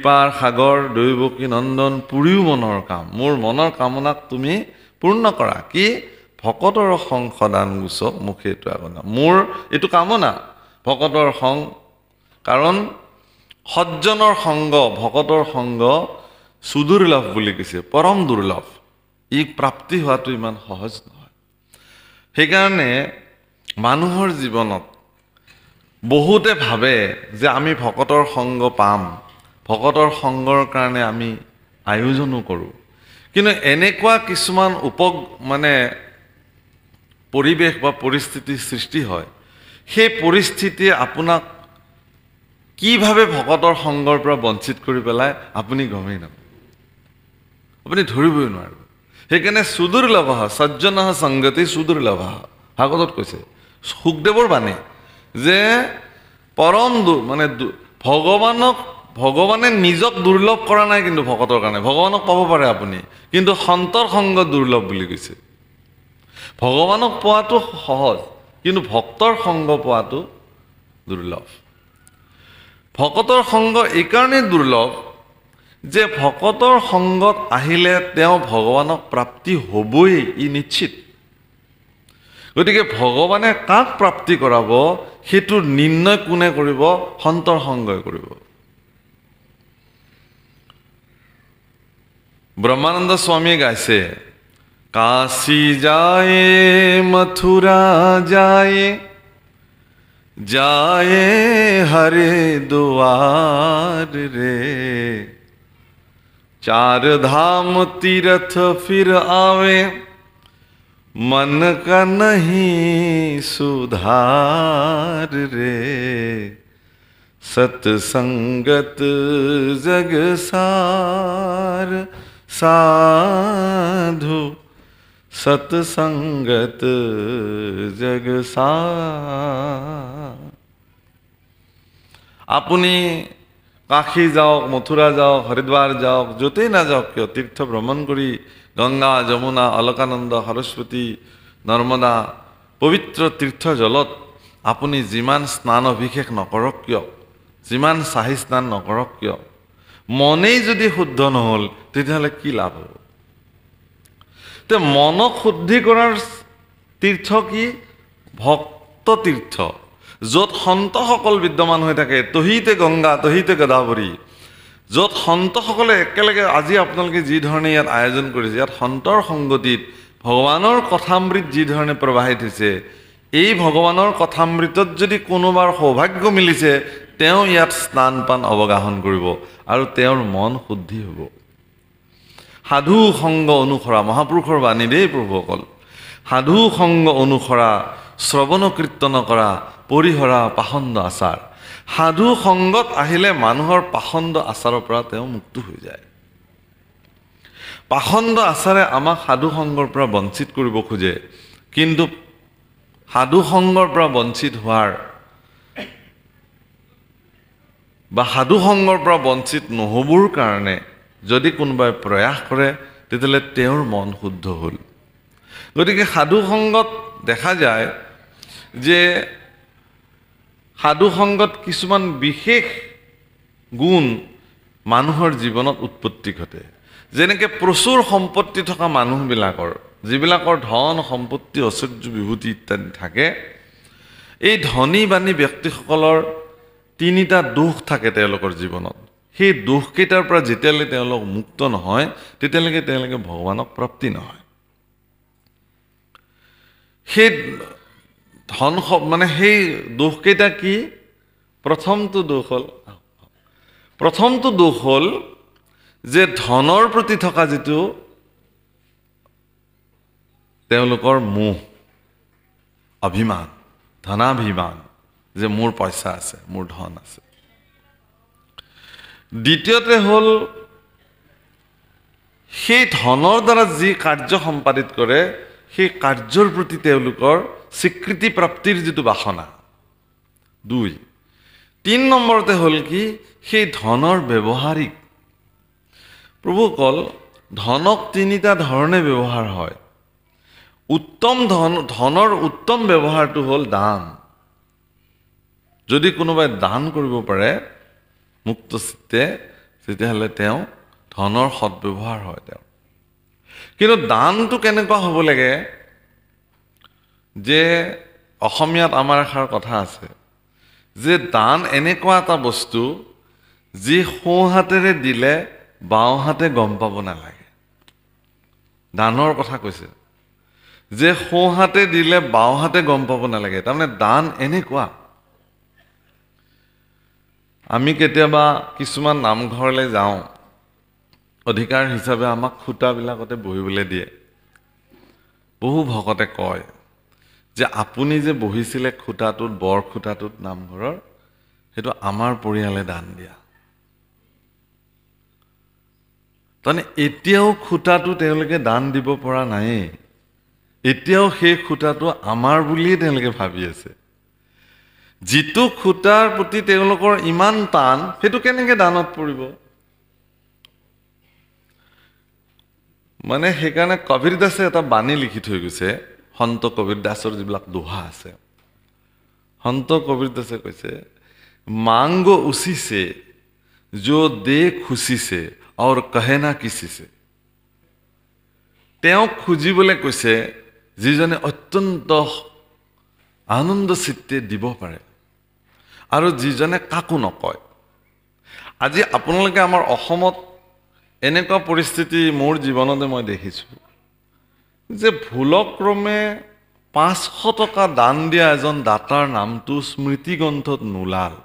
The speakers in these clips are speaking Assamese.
কৃপাৰ সাগৰ দৈৱকী নন্দন পুৰীও মনৰ কাম মোৰ মনৰ কামনাক তুমি পূৰ্ণ কৰা কি ভকতৰ সংসদান গুচক মুখেটো আগনা মোৰ এটো কামনা ভকতৰ সং কাৰণ সজ্জনৰ সংগ ভকতৰ সংগ সুদুৰ্লভ বুলি কৈছে পৰম দুৰ্লভ ই প্ৰাপ্তি হোৱাটো ইমান সহজ নহয় সেইকাৰণে মানুহৰ জীৱনত বহুতে ভাবে যে আমি ভকতৰ সংগ পাম ভকতৰ সংগৰ কাৰণে আমি আয়োজনো কৰো কিন্তু এনেকুৱা কিছুমান পৰিবেশ বা পৰিস্থিতি সৃষ্টি হয় সেই পৰিস্থিতি আপোনাক কিভাৱে ভকতৰ সংগৰ পৰা বঞ্চিত কৰি পেলাই আপুনি গমেই নাপায় আপুনি ধৰিবই নোৱাৰিব সেইকাৰণে সুদুৰ্লভ সজ্জনঃ সংগতি সুদুৰ্লভ ভাগৱতত কৈছে সুখদেৱৰ বাণী যে পৰম ভগৱানে নিজক দুৰ্লভ কৰা নাই কিন্তু ভকতৰ কাৰণে ভগৱানক পাব পাৰে আপুনি কিন্তু সন্তৰ সংগ দুৰ্লভ বুলি কৈছে ভগৱানক পোৱাটো সহজ কিন্তু ভক্তৰ সংগ পোৱাটো দুৰ্লভ ভকতৰ সংগ এই কাৰণে দুৰ্লভ যে ভকতৰ সংগত আহিলে তেওঁ ভগৱানক প্ৰাপ্তি হ'বই ই নিশ্চিত গতিকে ভগৱানে কাক প্ৰাপ্তি কৰাব সেইটো নিৰ্ণয় কোনে কৰিব সন্তৰ সংগই কৰিব ব্ৰহ্মানন্দ স্বামীয়ে গাইছে কাশী যায় মথুৰা যায় जाए हरिद्वार रे चार धाम तीर्थ फिर आवे मन का नहीं सुधार रे सत्संगत जग सार साधु सत्संगत जग सार আপুনি কাশী যাওক মথুৰা যাওক হৰিদ্বাৰ যাওক যতেই না যাওক কিয় তীৰ্থ ভ্ৰমণ কৰি গংগা যমুনা অলকানন্দ সৰস্বতী নৰ্মদা পবিত্ৰ তীৰ্থ জলত আপুনি যিমান স্নান অভিষেক নকৰক কিয় যিমান চাহি স্নান নকৰক কিয় মনেই যদি শুদ্ধ নহল তেতিয়াহ'লে কি লাভ হ'ব তে মনক শুদ্ধি কৰাৰ তীৰ্থ কি ভক্ত তীৰ্থ য'ত সন্তসকল বিদ্যমান হৈ থাকে তহিতে গংগা তহিতে গোদাবৰী য'ত সন্তসকলে একেলগে আজি আপোনালোকে যি ধৰণে ইয়াত আয়োজন কৰিছে ইয়াত সন্তৰ সংগতিত ভগৱানৰ কথামৃত যি ধৰণে প্ৰবাহিত হৈছে এই ভগৱানৰ কথামৃতত যদি কোনোবাৰ সৌভাগ্য মিলিছে তেওঁ ইয়াত স্নান পান অৱগাহন কৰিব আৰু তেওঁৰ মন শুদ্ধি হ'ব সাধু সংগ অনুসৰা মহাপুৰুষৰ বাণী দেই প্ৰভুসকল সাধু সংগ অনুসৰা শ্ৰৱণ কীৰ্তন কৰা পৰিহৰা পাখণ্ড আচাৰ সাধু সংগত আহিলে মানুহৰ পাখণ্ড আচাৰৰ পৰা তেওঁ মুক্ত হৈ যায় পাখণ্ড আচাৰে আমাক সাধু সংগৰ পৰা বঞ্চিত কৰিব খোজে কিন্তু সাধু সংগৰ পৰা বঞ্চিত হোৱাৰ বা সাধু সংগৰ পৰা বঞ্চিত নহবৰ কাৰণে যদি কোনোবাই প্ৰয়াস কৰে তেতিয়াহ'লে তেওঁৰ মন শুদ্ধ হ'ল গতিকে সাধু সংগত দেখা যায় যে সাধু সংগত কিছুমান বিশেষ গুণ মানুহৰ জীৱনত উৎপত্তি ঘটে যেনেকৈ প্ৰচুৰ সম্পত্তি থকা মানুহবিলাকৰ যিবিলাকৰ ধন সম্পত্তি ঐশ্বৰ্য বিভূতি ইত্যাদি থাকে এই ধনী বানী ব্যক্তিসকলৰ তিনিটা দোষ থাকে তেওঁলোকৰ জীৱনত সেই দোষকেইটাৰ পৰা যেতিয়ালৈ তেওঁলোক মুক্ত নহয় তেতিয়ালৈকে তেওঁলোকে ভগৱানক প্ৰাপ্তি নহয় সেই ধন সেই দোষকেইটা কি প্ৰথমটো দোষ হ'ল যে ধনৰ প্ৰতি থকা যিটো তেওঁলোকৰ মোহ অভিমান ধনাভিমান যে মোৰ পইচা আছে মোৰ ধন আছে দ্বিতীয়তে হ'ল সেই ধনৰ দ্বাৰা যি কাৰ্য সম্পাদিত কৰে সেই কাৰ্যৰ প্ৰতি তেওঁলোকৰ স্বীকৃতি প্ৰাপ্তিৰ যিটো বাসনা 2 3 নম্বৰতে হ'ল কি সেই ধনৰ ব্যৱহাৰিক প্ৰভুসকল ধনক তিনিটা ধৰণে ব্যৱহাৰ হয় উত্তম ধনৰ উত্তম ব্যৱহাৰটো হ'ল দান যদি কোনোবাই দান কৰিব পাৰে মুক্ত চিত্তে তেতিয়াহ'লে তেওঁ ধনৰ সৎব্যৱহাৰ হয় তেওঁ। কিন্তু দানটো কেনেকুৱা হ'ব লাগে যে অসমীয়াত আমাৰ এষাৰ কথা আছে যে দান এনেকুৱা এটা বস্তু যি সোঁ হাতেৰে দিলে বাওঁ হাতে গম পাব নালাগে। দানৰ কথা কৈছে যে সোঁ হাতে দিলে বাওঁ হাতে গম পাব নালাগে। তাৰমানে দান এনেকুৱা, আমি কেতিয়াবা কিছুমান নামঘৰলৈ যাওঁ, অধিকাৰ হিচাপে আমাক খুঁটাবিলাকতে বহিবলৈ দিয়ে। বহু ভকতে কয় যে আপুনি যে বহিছিলে খুঁটাটোত, বৰ খুঁটাটোত নামঘৰৰ, সেইটো আমাৰ পৰিয়ালে দান দিয়া। তাৰমানে এতিয়াও খুঁটাটো তেওঁলোকে দান দিব পৰা নায়েই। এতিয়াও সেই খুঁটাটো আমাৰ বুলিয়ে তেওঁলোকে ভাবি আছে। যিটো খুঁটাৰ প্ৰতি তেওঁলোকৰ ইমান টান, সেইটো কেনেকে দানত পৰিব? মানে সেইকাৰণে কবীৰ দাসে এটা বাণী লিখি থৈ গৈছে, সন্ত কবীৰ দাসৰ যিবিলাক দোহা আছে। সন্ত কবীৰ দাসে কৈছে, মাংগ উচি সে जो दे खुशी से और कहे ना किसी से। তেওঁ খুজিবলৈ কৈছে যিজনে অত্যন্ত আনন্দ চিত্তে দিব পাৰে আৰু যিজনে কাকো নকয়। আজি আপোনালোকে আমাৰ অসমত এনেকুৱা পৰিস্থিতি মোৰ জীৱনতে মই দেখিছোঁ যে ভুলক্ৰমে 500 টকা দান দিয়া এজন দাতাৰ নামটো স্মৃতিগ্ৰন্থত নোলাল,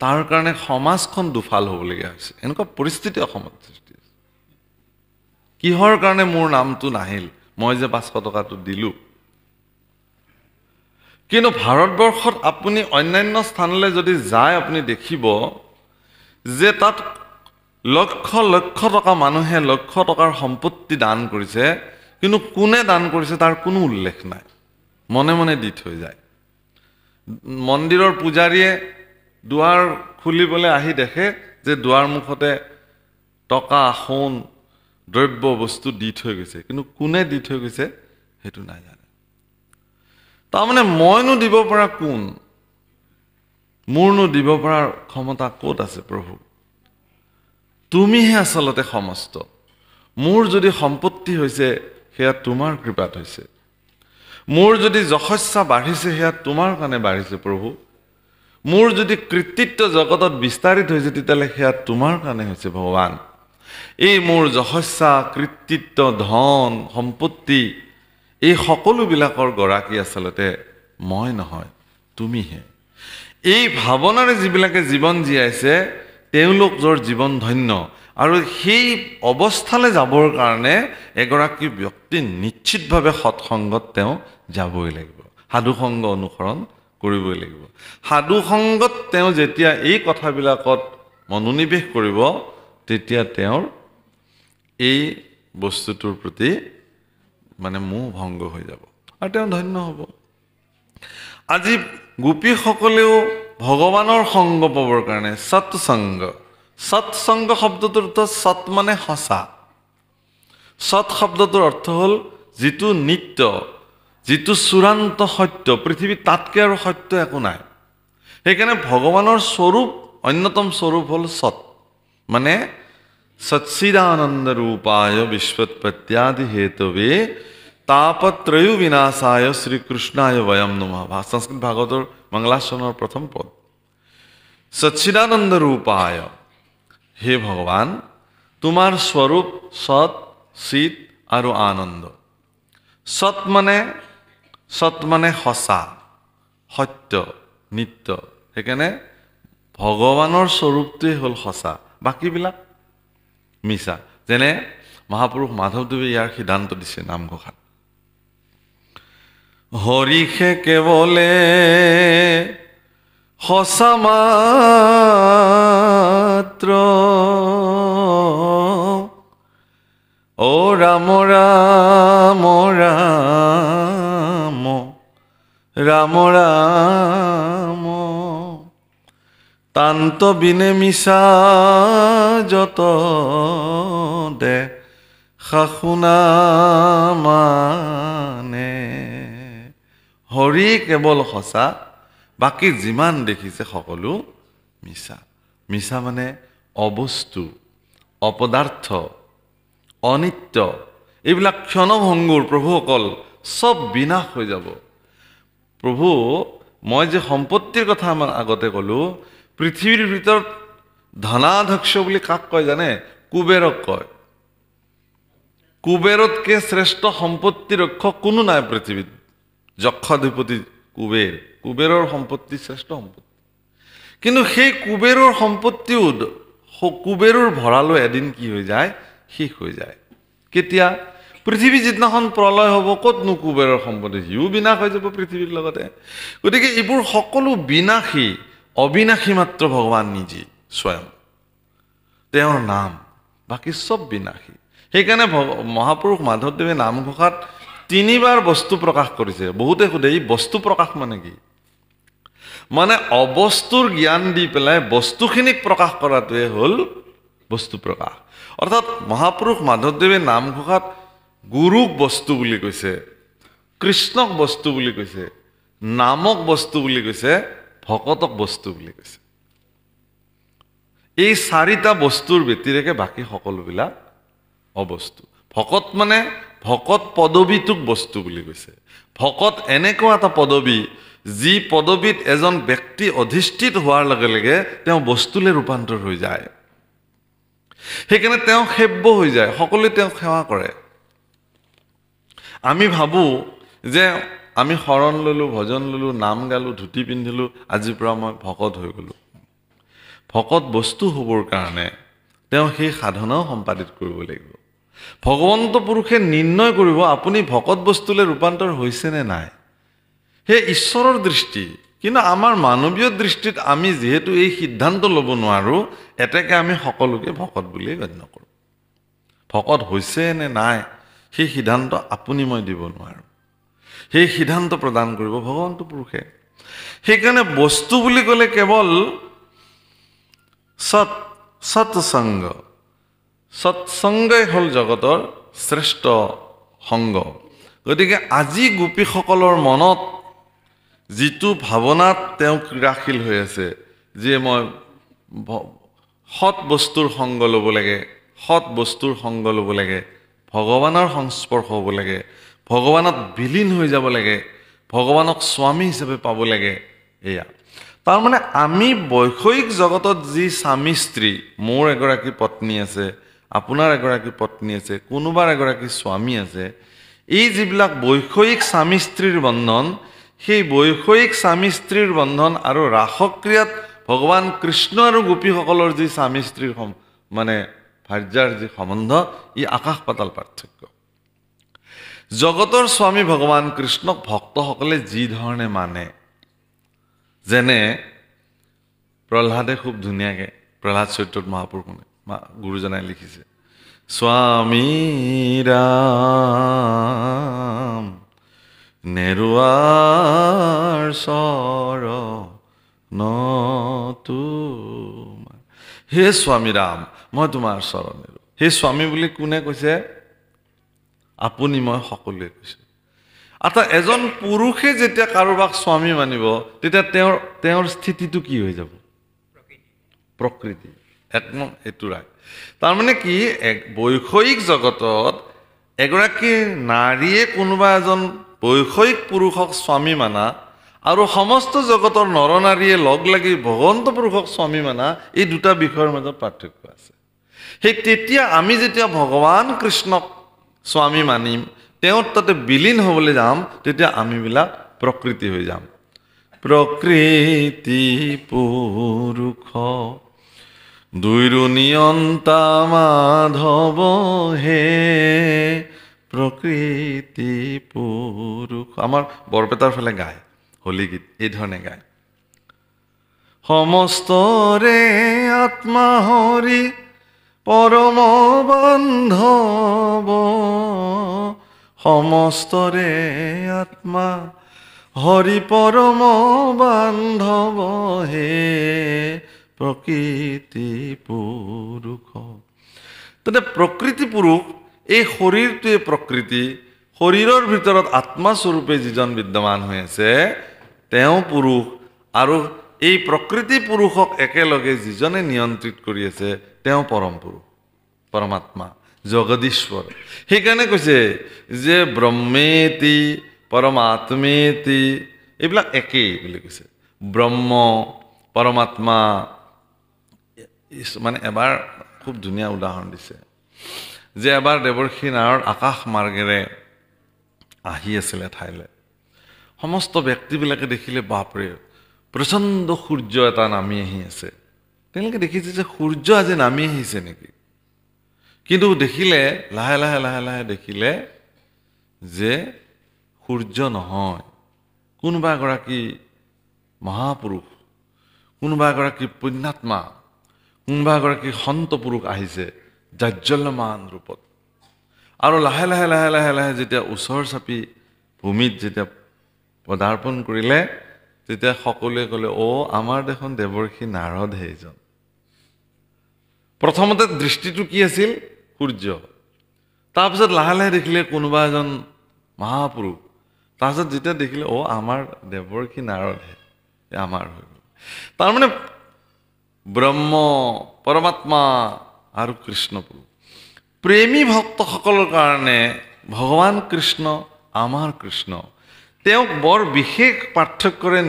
তাৰ কাৰণে সমাজখন দুফাল হ'বলগীয়া হৈছে। এনেকুৱা পৰিস্থিতি অসমত সৃষ্টি হৈছে। কিহৰ কাৰণে মোৰ নামটো নাহিল, মই যে 500 টকাটো দিলোঁ? কিন্তু ভাৰতবৰ্ষত আপুনি অন্যান্য স্থানলৈ যদি যায়, আপুনি দেখিব যে তাত লক্ষ লক্ষ টকা মানুহে লক্ষ টকাৰ সম্পত্তি দান কৰিছে, কিন্তু কোনে দান কৰিছে তাৰ কোনো উল্লেখ নাই, মনে মনে দি থৈ যায়। মন্দিৰৰ পূজাৰীয়ে দুৱাৰ খুলিবলৈ আহি দেখে যে দুৱাৰ মুখতে টকা, সোণ, দ্ৰব্য বস্তু দি থৈ গৈছে, কিন্তু কোনে দি থৈ গৈছে সেইটো নাজানে। তাৰমানে মইনো দিব পৰা কোন? মোৰনো দিব পৰা ক্ষমতা ক'ত আছে প্ৰভু? তুমিহে আচলতে সমস্ত। মোৰ যদি সম্পত্তি হৈছে সেয়া তোমাৰ কৃপাত হৈছে। মোৰ যদি যশস্যা বাঢ়িছে সেয়া তোমাৰ কাৰণে বাঢ়িছে প্ৰভু। মোৰ যদি কৃতিত্ব জগতত বিস্তাৰিত হৈছে তেতিয়াহ'লে সেয়া তোমাৰ কাৰণে হৈছে ভগৱান। এই মোৰ যশস্যা, কৃতিত্ব, ধন, সম্পত্তি, এই সকলোবিলাকৰ গৰাকী আচলতে মই নহয়, তুমিহে। এই ভাৱনাৰে যিবিলাকে জীৱন জীয়াইছে তেওঁলোকৰ জীৱন ধন্য। আৰু সেই অৱস্থালৈ যাবৰ কাৰণে এগৰাকী ব্যক্তি নিশ্চিতভাৱে সৎসংগত তেওঁ যাবই লাগিব, সাধুসংগ অনুসৰণ কৰিবই লাগিব। সাধুসংগত তেওঁ যেতিয়া এই কথাবিলাকত মনোনিৱেশ কৰিব, তেতিয়া তেওঁৰ এই বস্তুটোৰ প্ৰতি মানে মোহ ভংগ হৈ যাব আৰু তেওঁ ধন্য হ'ব। আজি গোপীসকলেও ভগৱানৰ সংগ পাবৰ কাৰণে সৎসংগ, সৎসংগ শব্দটোৰ অৰ্থ সৎ মানে সঁচা। সৎ শব্দটোৰ অৰ্থ হ'ল যিটো নিত্য, যিটো চূড়ান্ত সত্য, পৃথিৱীত তাতকৈ আৰু সত্য একো নাই। সেইকাৰণে ভগৱানৰ স্বৰূপ, অন্যতম স্বৰূপ হ'ল সৎ, মানে সচ্চিদানন্দ ৰূপায় বিশ্বৎপত্যাদি হেতৱে তাপত্ৰয়ো বিনাশায় শ্ৰীকৃষ্ণায় বয়ম নমঃ। সংস্কৃত ভাগৱতৰ মংগলাচৰণৰ প্ৰথম পদ। সচ্চিদানন্দ ৰূপায়, হে ভগৱান, তোমাৰ স্বৰূপ সৎ, চিত আৰু আনন্দ। সৎ মানে সঁচা, সত্য, নিত্য। সেইকাৰণে ভগৱানৰ স্বৰূপটোৱে হ'ল সঁচা, বাকীবিলাক মিছা। যেনে মহাপুৰুষ মাধৱদেৱে ইয়াৰ সিদ্ধান্ত দিছে নামঘোষাত, হৰিষে কেৱলে সঁচা মাত্ৰ, ও ৰাম ৰাম ৰাম ৰাম ৰাম, তান্ত বিনে মিছা যত দে শাশুনা মানে। হৰি কেৱল সঁচা, বাকী যিমান দেখিছে সকলো মিছা। মিছা মানে অবস্তু, অপদাৰ্থ, অনিত্য, এইবিলাক ক্ষণভংগুৰ প্ৰভুসকল চব বিনাশ হৈ যাব। প্ৰভু, মই যে সম্পত্তিৰ কথা আমাৰ আগতে ক'লোঁ, পৃথিৱীৰ ভিতৰত ধনাধ্যক্ষ বুলি কাক কয় জানে? কুবেৰক কয়। কুবেৰতকে শ্ৰেষ্ঠ সম্পত্তি ৰক্ষক কোনো নাই পৃথিৱীত। যক্ষাধিপতি কুবেৰ, কুবেৰৰ সম্পত্তি শ্ৰেষ্ঠ সম্পত্তি। কিন্তু সেই কুবেৰৰ সম্পত্তিও কুবেৰৰ ভঁৰালো এদিন কি হৈ যায়? শেষ হৈ যায়। কেতিয়া? পৃথিৱী যিদিনাখন প্ৰলয় হ'ব, ক'তনো কুবেৰৰ সম্পত্তি? সিও বিনাশ হৈ যাব পৃথিৱীৰ লগতে। গতিকে এইবোৰ সকলো বিনাশী, অবিনাশী মাত্ৰ ভগৱান নিজে স্বয়ং, তেওঁৰ নাম, বাকী চব বিনাশী। সেইকাৰণে মহাপুৰুষ মাধৱদেৱে নামঘোষাত 3 বাৰ বস্তু প্ৰকাশ কৰিছে। বহুতে সোধে এই বস্তু প্ৰকাশ মানে কি? মানে অবস্তুৰ জ্ঞান দি পেলাই বস্তুখিনিক প্ৰকাশ কৰাটোৱে হ'ল বস্তু প্ৰকাশ। অৰ্থাৎ মহাপুৰুষ মাধৱদেৱে নামঘোষাত গুৰুক বস্তু বুলি কৈছে, কৃষ্ণক বস্তু বুলি কৈছে, নামক বস্তু বুলি কৈছে, ভকতক বস্তু বুলি কৈছে। এই 4টা বস্তুৰ ব্যতিৰেকে বাকী সকলোবিলাক অবস্তু। ভকত মানে ভকত পদবীটোক বস্তু বুলি কৈছে। ভকত এনেকুৱা এটা পদবী, যি পদবীত এজন ব্যক্তি অধিষ্ঠিত হোৱাৰ লগে লগে তেওঁ বস্তুলৈ ৰূপান্তৰ হৈ যায়। সেইকাৰণে তেওঁ সেব্য হৈ যায়, সকলোৱে তেওঁক সেৱা কৰে। আমি ভাবোঁ যে আমি শৰণ ল'লোঁ, ভজন ল'লোঁ, নাম গালোঁ, ধুতি পিন্ধিলোঁ, আজিৰ পৰা মই ভকত হৈ গ'লোঁ। ভকত বস্তু হ'বৰ কাৰণে তেওঁ সেই সাধনাও সম্পাদিত কৰিব লাগিব। ভগৱন্ত পুৰুষে নিৰ্ণয় কৰিব আপুনি ভকত বস্তুলৈ ৰূপান্তৰ হৈছে নে নাই। সেই ঈশ্বৰৰ দৃষ্টি। কিন্তু আমাৰ মানৱীয় দৃষ্টিত আমি যিহেতু এই সিদ্ধান্ত ল'ব নোৱাৰোঁ, এতেকে আমি সকলোকে ভকত বুলিয়ে গণ্য কৰোঁ। ভকত হৈছে নে নাই সেই সিদ্ধান্ত আপুনি মই দিব নোৱাৰোঁ। সেই সিদ্ধান্ত প্ৰদান কৰিব ভগৱন্ত পুৰুষে। সেইকাৰণে বস্তু বুলি ক'লে কেৱল সৎসংগ, সৎসংগই হ'ল জগতৰ শ্ৰেষ্ঠ সংগ। গতিকে আজি গোপীসকলৰ মনত যিটো ভাৱনাত তেওঁ ক্ৰীড়াশীল হৈ আছে, যে মই সৎ বস্তুৰ সংগ ল'ব লাগে, সৎ বস্তুৰ সংগ ল'ব লাগে, ভগৱানৰ সংস্পৰ্শ হ'ব লাগে, ভগৱানত বিলীন হৈ যাব লাগে, ভগৱানক স্বামী হিচাপে পাব লাগে। এয়া তাৰমানে আমি বৈষয়িক জগতত যি স্বামী স্ত্ৰী, মোৰ এগৰাকী পত্নী আছে, আপোনাৰ এগৰাকী পত্নী আছে, কোনোবাৰ এগৰাকী স্বামী আছে, এই যিবিলাক বৈষয়িক স্বামী স্ত্ৰীৰ বন্ধন, সেই বৈষয়িক স্বামী স্ত্ৰীৰ বন্ধন আৰু ৰাসক্ৰিয়াত ভগৱান কৃষ্ণ আৰু গোপীসকলৰ যি স্বামী স্ত্ৰীৰ মানে ভাৰ্যাৰ যি সম্বন্ধ, ই আকাশ পাতাল পাৰ্থক্য। জগতৰ স্বামী ভগৱান কৃষ্ণক ভক্তসকলে যি ধৰণে মানে, যেনে প্ৰহ্লাদে খুব ধুনীয়াকৈ প্ৰহ্লাদ চৰিত্ৰত মহাপুৰুষে গুৰুজনাই লিখিছে, স্বামী ৰাম নেৰুৱাৰ চৰণ তোমাৰ, হে স্বামী ৰাম মই তোমাৰ চৰণ নেৰো। সেই স্বামী বুলি কোনে কৈছে? আপুনি মই সকলোৱে কৈছোঁ। অৰ্থাৎ এজন পুৰুষে যেতিয়া কাৰোবাক স্বামী মানিব, তেতিয়া তেওঁৰ স্থিতিটো কি হৈ যাব? প্ৰকৃতি। একদম এইটো ৰাইট। তাৰমানে কি, বৈষয়িক জগতত এগৰাকী নাৰীয়ে কোনোবা এজন বৈষয়িক পুৰুষক স্বামী মানা আৰু সমস্ত জগতৰ নৰ নাৰীয়ে লগ লাগি ভগৱন্ত পুৰুষক স্বামী মানা, এই দুটা বিষয়ৰ মাজত পাৰ্থক্য আছে। সেই তেতিয়া আমি যেতিয়া ভগৱান কৃষ্ণক স্বামী মানিম, তেওঁ তাতে বিলীন হ'বলৈ যাম, তেতিয়া আমিবিলাক প্ৰকৃতি হৈ যাম। প্ৰকৃতি পুৰুষ দুইৰো নিয়ন্তা মাধৱ হে, প্ৰকৃতি পুৰুষ। আমাৰ বৰপেটাৰ ফালে গায় হোলী গীত, এই ধৰণে গায়, সমস্তৰে আত্মা হৰি পৰম বান্ধৱ, সমস্তৰে আত্মা হৰি পৰম বান্ধৱ হে, প্ৰকৃতি পুৰুষ। তেনে প্ৰকৃতি পুৰুষ, এই শৰীৰটোৱে প্ৰকৃতি, শৰীৰৰ ভিতৰত আত্মাস্বৰূপে যিজন বিদ্যমান হৈ আছে তেওঁ পুৰুষ, আৰু এই প্ৰকৃতি পুৰুষক একেলগে যিজনে নিয়ন্ত্ৰিত কৰি আছে তেওঁ পৰম পুৰুষ পৰমাত্মা জগদীশ্বৰ সেইকাৰণে কৈছে যে ব্ৰহ্মেতি পৰমাত্মেতি এইবিলাক একেই বুলি কৈছে ব্ৰহ্ম পৰমাত্মা মানে এবাৰ খুব ধুনীয়া উদাহৰণ দিছে যে এবাৰ দেৱৰ্ষি নাৰদ আকাশ মাৰ্গেৰে আহি আছিলে ঠাইলৈ সমস্ত ব্যক্তিবিলাকে দেখিলে বাপৰে প্ৰচণ্ড সূৰ্য এটা নামি আহি আছে তেওঁলোকে দেখিছে যে সূৰ্য আজি নামি আহিছে নেকি কিন্তু দেখিলে লাহে লাহে লাহে লাহে দেখিলে যে সূৰ্য নহয় কোনোবা এগৰাকী মহাপুৰুষ কোনোবা এগৰাকী পুণ্যাত্মা কোনোবা এগৰাকী সন্ত পুৰুষ আহিছে জাজ্জল্যমান ৰূপত আৰু লাহে লাহে লাহে লাহে লাহে যেতিয়া ওচৰ চাপি ভূমিত যেতিয়া পদাৰ্পণ কৰিলে তেতিয়া সকলোৱে ক'লে আমাৰ দেখোন দেৱৰ্ষি নাৰদ সেইজন প্ৰথমতে দৃষ্টিটো কি আছিল সূৰ্য তাৰপিছত লাহে লাহে দেখিলে কোনোবা এজন মহাপুৰুষ তাৰপিছত যেতিয়া দেখিলে আমাৰ দেৱৰ্ষি নাৰদহে আমাৰ হৈ গ'ল তাৰমানে ব্ৰহ্ম পৰমাত্মা আৰু কৃষ্ণ পুৰুষ প্ৰেমী ভক্তসকলৰ কাৰণে ভগৱান কৃষ্ণ আমাৰ কৃষ্ণ তেওঁক বৰ বিশেষ পাৰ্থক্যৰে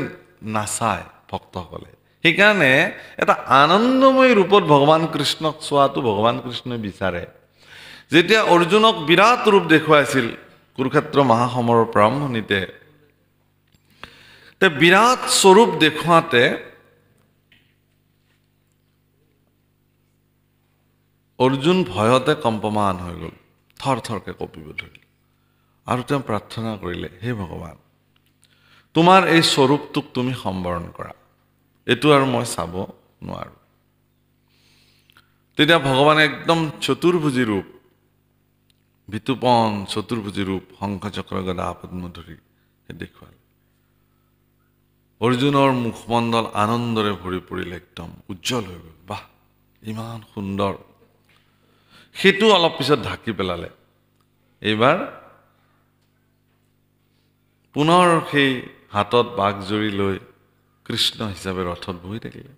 নাচায় ভক্তসকলে সেইকাৰণে এটা আনন্দময় ৰূপত ভগৱান কৃষ্ণক চোৱাটো ভগৱান কৃষ্ণই বিচাৰে যেতিয়া অৰ্জুনক বিৰাট ৰূপ দেখুৱাইছিল কুৰুক্ষেত্ৰ মহাসমৰৰ প্ৰাৰম্ভণিতে তে বিৰাট স্বৰূপ দেখুৱাতে অৰ্জুন ভয়তে কম্পমান হৈ গ'ল থৰ থৰকে কঁপিব ধৰিল আৰু তেওঁ প্ৰাৰ্থনা কৰিলে হে ভগৱান তোমাৰ এই স্বৰূপটোক তুমি সম্বৰণ কৰা এইটো আৰু মই চাব নোৱাৰো তেতিয়া ভগৱানে একদম চতুৰ্ভুজী ৰূপ বিতুপন চতুৰ্ভুজী ৰূপ শংখ চক্ৰ গদা পদ্ম ধৰি দেখুৱালে অৰ্জুনৰ মুখমণ্ডল আনন্দৰে ভৰি পৰিল একদম উজ্জ্বল হৈ গ'ল বাহ ইমান সুন্দৰ সেইটো অলপ পিছত ঢাকি পেলালে এইবাৰ পুনৰ সেই হাতত বাঘজৰি লৈ কৃষ্ণ হিচাপে ৰথত বহি থাকিলে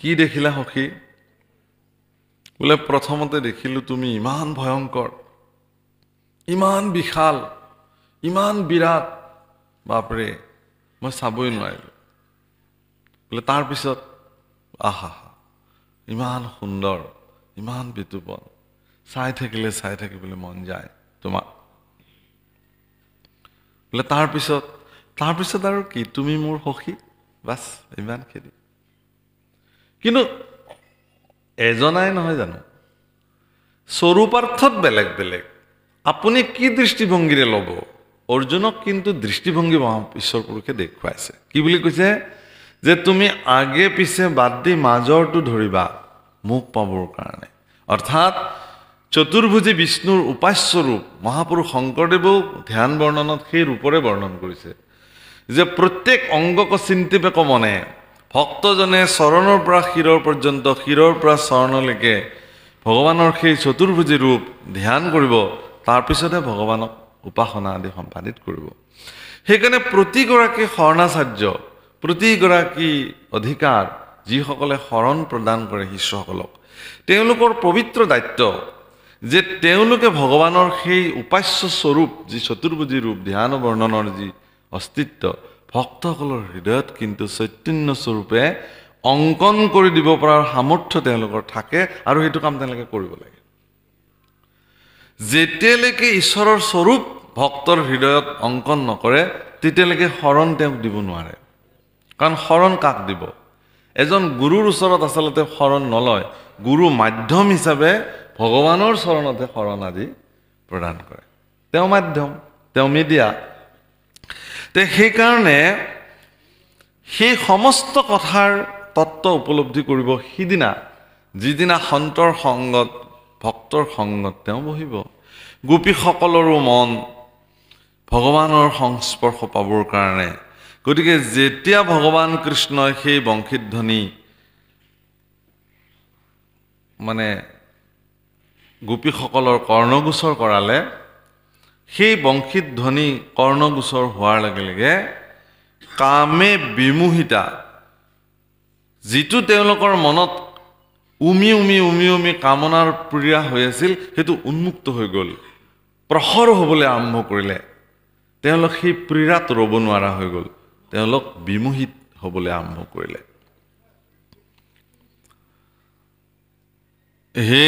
কি দেখিলা সখী বোলে প্ৰথমতে দেখিলো তুমি ইমান ভয়ংকৰ ইমান বিশাল ইমান বিৰাট বাপৰে মই চাবই নোৱাৰিলো বোলে তাৰপিছত আহা ইমান সুন্দৰ ইমান বিতুপন চাই থাকিবলৈ মন যায় তোমাক বোলে তাৰপিছত আৰু কি তুমি মোৰ সখী বাছ ইমান খেদি কিন্তু এজনাই নহয় জানো স্বৰূপাৰ্থত বেলেগ বেলেগ আপুনি কি দৃষ্টিভংগীৰে ল'ব অৰ্জুনক কিন্তু দৃষ্টিভংগী ঈশ্বৰ পুৰুষে দেখুৱাইছে কি বুলি কৈছে যে তুমি আগে পিছে বাদ দি মাজৰটো ধৰিবা মুখ পাবৰ কাৰণে অৰ্থাৎ চতুৰ্ভুজী বিষ্ণুৰ উপাস্য ৰূপ মহাপুৰুষ শংকৰদেৱেও ধ্যান বৰ্ণনত সেই ৰূপৰে বৰ্ণন কৰিছে যে প্ৰত্যেক অংগক চিন্তিপেক মনে ভক্তজনে চৰণৰ পৰা শিৰৰ পৰ্যন্ত শিৰৰ পৰা চৰণলৈকে ভগৱানৰ সেই চতুৰ্ভুজী ৰূপ ধ্যান কৰিব তাৰপিছতহে ভগৱানক উপাসনা আদি সম্পাদিত কৰিব সেইকাৰণে প্ৰতিগৰাকী শৰণাচাৰ্য প্ৰতিগৰাকী অধিকাৰ যিসকলে শৰণ প্ৰদান কৰে শিষ্যসকলক তেওঁলোকৰ পবিত্ৰ দায়িত্ব যে তেওঁলোকে ভগৱানৰ সেই উপাস্য স্বৰূপ যি চতুৰ্ভুজী ৰূপ ধ্যান বৰ্ণনৰ যি অস্তিত্ব ভক্তসকলৰ হৃদয়ত কিন্তু চৈতন্য স্বৰূপে অংকন কৰি দিব পৰাৰ সামৰ্থ্য তেওঁলোকৰ থাকে আৰু সেইটো কাম তেওঁলোকে কৰিব লাগে যেতিয়ালৈকে ঈশ্বৰৰ স্বৰূপ ভক্তৰ হৃদয়ত অংকন নকৰে তেতিয়ালৈকে শৰণ তেওঁক দিব নোৱাৰে কাৰণ শৰণ কাক দিব এজন গুৰুৰ ওচৰত আচলতে শৰণ নলয় গুৰু মাধ্যম হিচাপে ভগৱানৰ চৰণতে শৰণ আদি প্ৰদান কৰে তেওঁ মাধ্যম তেওঁ মিডিয়া তে সেইকাৰণে সেই সমস্ত কথাৰ তত্ত্ব উপলব্ধি কৰিব সিদিনা যিদিনা সন্তৰ সংগত ভক্তৰ সংগত তেওঁ বহিব গোপীসকলৰো মন ভগৱানৰ সংস্পৰ্শ পাবৰ কাৰণে গতিকে যেতিয়া ভগৱান কৃষ্ণই সেই বংশীত ধ্বনি মানে গোপীসকলৰ কৰ্ণগোচৰ কৰালে সেই বংশীত ধ্বনি কৰ্ণগোচৰ হোৱাৰ লগে লগে কামে বিমোহিতা যিটো তেওঁলোকৰ মনত উমি উমি কামনাৰ প্ৰিয়া হৈ আছিল সেইটো উন্মুক্ত হৈ গ'ল প্ৰখৰ হ'বলৈ আৰম্ভ কৰিলে তেওঁলোক সেই প্ৰিয়াত ৰ'ব নোৱাৰা হৈ গ'ল তেওঁলোক বিমোহিত হ'বলৈ আৰম্ভ কৰিলে হে